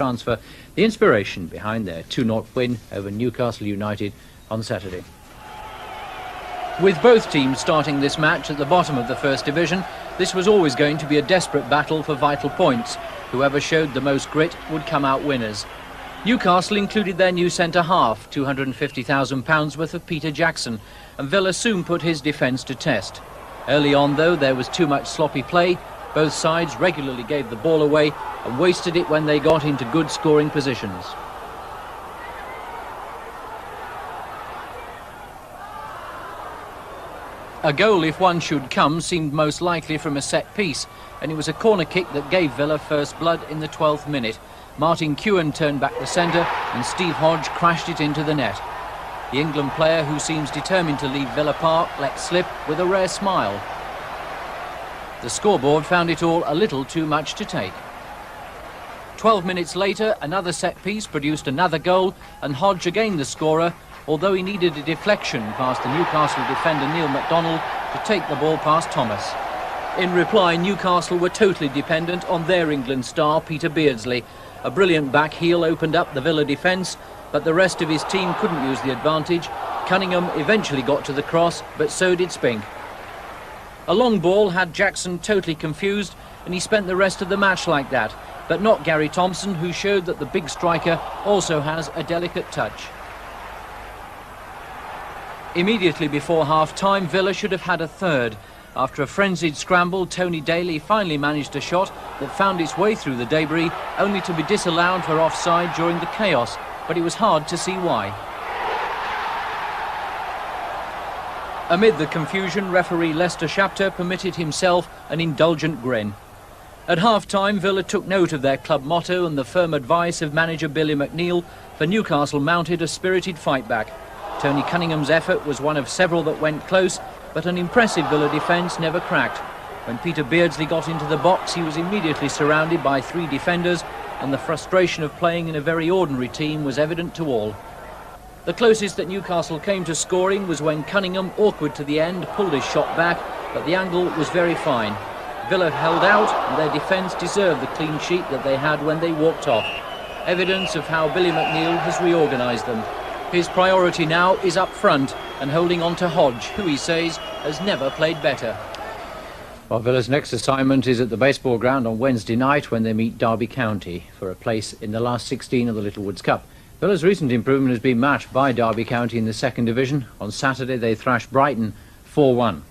transfer the inspiration behind their 2-0 win over Newcastle United on Saturday. With both teams starting this match at the bottom of the First Division, this was always going to be a desperate battle for vital points. Whoever showed the most grit would come out winners. Newcastle included their new centre-half, £250,000 worth of Peter Jackson, and Villa soon put his defence to test. Early on, though, there was too much sloppy play. Both sides regularly gave the ball away and wasted it when they got into good scoring positions. A goal, if one should come, seemed most likely from a set piece, and it was a corner kick that gave Villa first blood in the 12th minute. Martin Keown turned back the centre and Steve Hodge crashed it into the net. The England player, who seems determined to leave Villa Park, let slip with a rare smile. The scoreboard found it all a little too much to take. 12 minutes later, another set piece produced another goal, and Hodge again the scorer, although he needed a deflection past the Newcastle defender Neil McDonald to take the ball past Thomas. In reply, Newcastle were totally dependent on their England star, Peter Beardsley. A brilliant back heel opened up the Villa defence, but the rest of his team couldn't use the advantage. Cunningham eventually got to the cross, but so did Spink. A long ball had Jackson totally confused, and he spent the rest of the match like that, but not Garry Thompson, who showed that the big striker also has a delicate touch. Immediately before half-time, Villa should have had a third. After a frenzied scramble, Tony Daley finally managed a shot that found its way through the debris, only to be disallowed for offside during the chaos, but it was hard to see why. Amid the confusion, referee Lester Shapter permitted himself an indulgent grin. At half-time, Villa took note of their club motto and the firm advice of manager Billy McNeill, for Newcastle mounted a spirited fight back. Tony Cunningham's effort was one of several that went close, but an impressive Villa defence never cracked. When Peter Beardsley got into the box, he was immediately surrounded by 3 defenders, and the frustration of playing in a very ordinary team was evident to all. The closest that Newcastle came to scoring was when Cunningham, awkward to the end, pulled his shot back, but the angle was very fine. Villa held out, and their defence deserved the clean sheet that they had when they walked off. Evidence of how Billy McNeill has reorganised them. His priority now is up front and holding on to Hodge, who he says has never played better. Well, Villa's next assignment is at the baseball ground on Wednesday night when they meet Derby County for a place in the last 16 of the Littlewoods Cup. Villa's recent improvement has been matched by Derby County in the second division. On Saturday they thrashed Brighton 4-1.